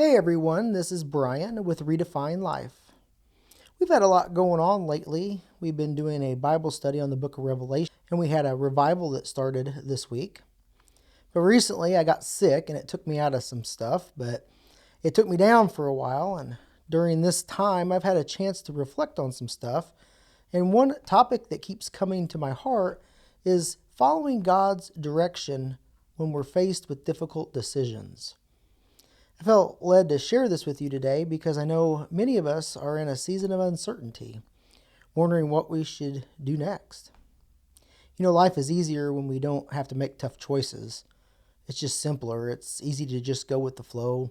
Hey everyone, this is Brian with Redefined-Life. We've had a lot going on lately. We've been doing a Bible study on the book of Revelation, and we had a revival that started this week. But recently I got sick and it took me out of some stuff, but it took me down for a while, and during this time I've had a chance to reflect on some stuff. And one topic that keeps coming to my heart is following God's direction when we're faced with difficult decisions. I felt led to share this with you today because I know many of us are in a season of uncertainty, wondering what we should do next. Life is easier when we don't have to make tough choices. It's just simpler. It's easy to just go with the flow,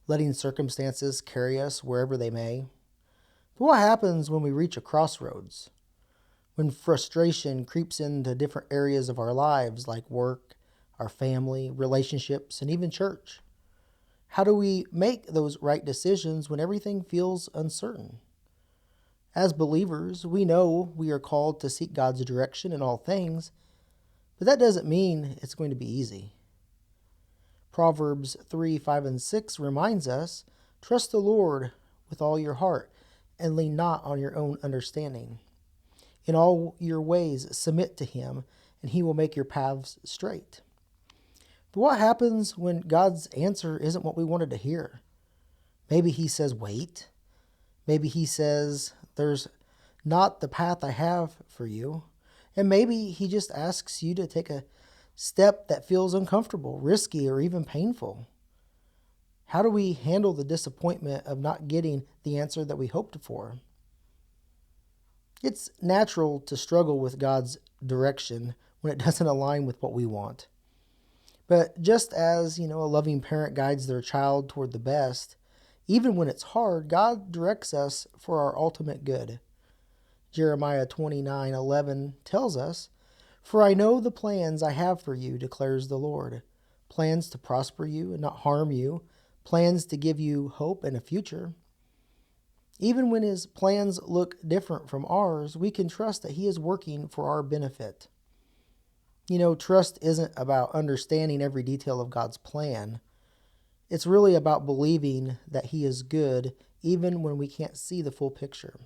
letting circumstances carry us wherever they may. But what happens when we reach a crossroads? When frustration creeps into different areas of our lives like work, our family, relationships, and even church? How do we make those right decisions when everything feels uncertain? As believers, we know we are called to seek God's direction in all things, but that doesn't mean it's going to be easy. Proverbs 3, 5, and 6 reminds us, "Trust the Lord with all your heart and lean not on your own understanding. In all your ways submit to Him, and He will make your paths straight." But what happens when God's answer isn't what we wanted to hear? Maybe He says, wait. Maybe He says, there's not the path I have for you. And maybe He just asks you to take a step that feels uncomfortable, risky, or even painful. How do we handle the disappointment of not getting the answer that we hoped for? It's natural to struggle with God's direction when it doesn't align with what we want. But just as, a loving parent guides their child toward the best, even when it's hard, God directs us for our ultimate good. Jeremiah 29:11 tells us, "For I know the plans I have for you, declares the Lord, plans to prosper you and not harm you, plans to give you hope and a future." Even when His plans look different from ours, we can trust that He is working for our benefit. Trust isn't about understanding every detail of God's plan. It's really about believing that He is good even when we can't see the full picture.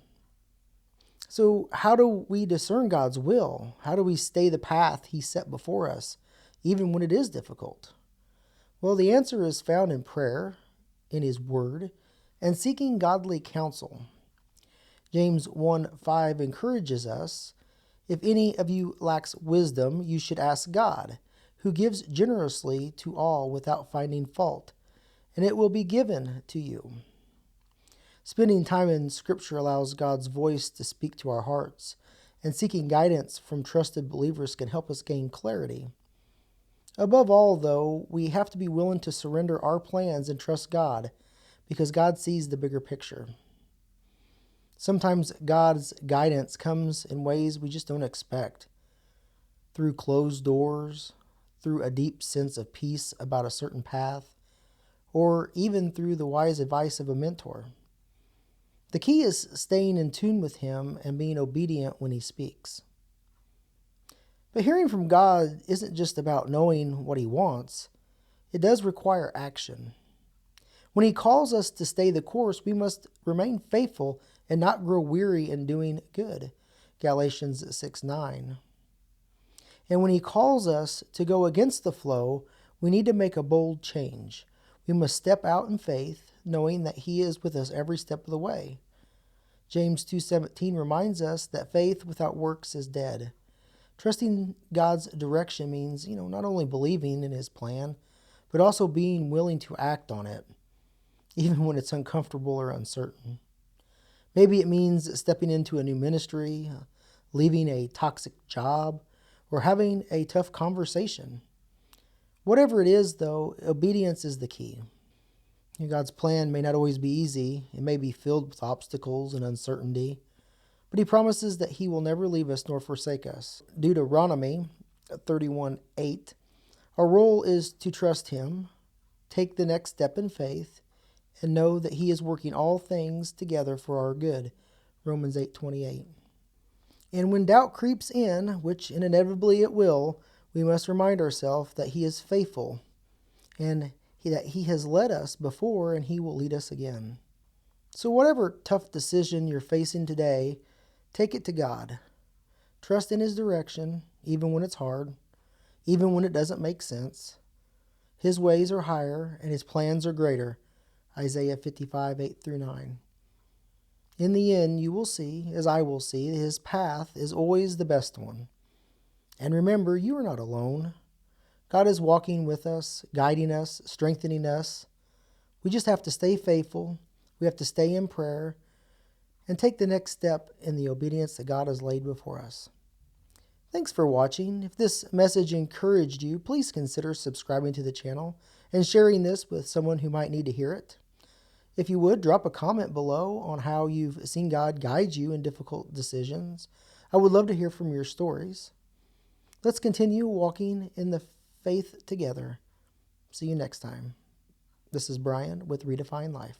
So, how do we discern God's will? How do we stay the path He set before us, even when it is difficult? Well, the answer is found in prayer, in His Word, and seeking godly counsel. James 1:5 encourages us, "If any of you lacks wisdom, you should ask God, who gives generously to all without finding fault, and it will be given to you." Spending time in Scripture allows God's voice to speak to our hearts, and seeking guidance from trusted believers can help us gain clarity. Above all, though, we have to be willing to surrender our plans and trust God, because God sees the bigger picture. Sometimes God's guidance comes in ways we just don't expect. Through closed doors, through a deep sense of peace about a certain path, or even through the wise advice of a mentor. The key is staying in tune with Him and being obedient when He speaks. But hearing from God isn't just about knowing what He wants. It does require action. When He calls us to stay the course, we must remain faithful and not grow weary in doing good. Galatians 6:9. And when He calls us to go against the flow, we need to make a bold change. We must step out in faith, knowing that He is with us every step of the way. James 2:17 reminds us that faith without works is dead. Trusting God's direction means, not only believing in His plan, but also being willing to act on it, even when it's uncomfortable or uncertain. Maybe it means stepping into a new ministry, leaving a toxic job, or having a tough conversation. Whatever it is, though, obedience is the key. God's plan may not always be easy. It may be filled with obstacles and uncertainty, but He promises that He will never leave us nor forsake us. Deuteronomy 31:8, our role is to trust Him, take the next step in faith, and know that He is working all things together for our good. Romans 8:28. And when doubt creeps in, which inevitably it will, we must remind ourselves that He is faithful, and that He has led us before and He will lead us again. So whatever tough decision you're facing today, take it to God. Trust in His direction, even when it's hard, even when it doesn't make sense. His ways are higher and His plans are greater. Isaiah 55, 8 through 9. In the end, you will see, as I will see, His path is always the best one. And remember, you are not alone. God is walking with us, guiding us, strengthening us. We just have to stay faithful. We have to stay in prayer and take the next step in the obedience that God has laid before us. Thanks for watching. If this message encouraged you, please consider subscribing to the channel and sharing this with someone who might need to hear it. If you would, drop a comment below on how you've seen God guide you in difficult decisions. I would love to hear from your stories. Let's continue walking in the faith together. See you next time. This is Brian with Redefined Life.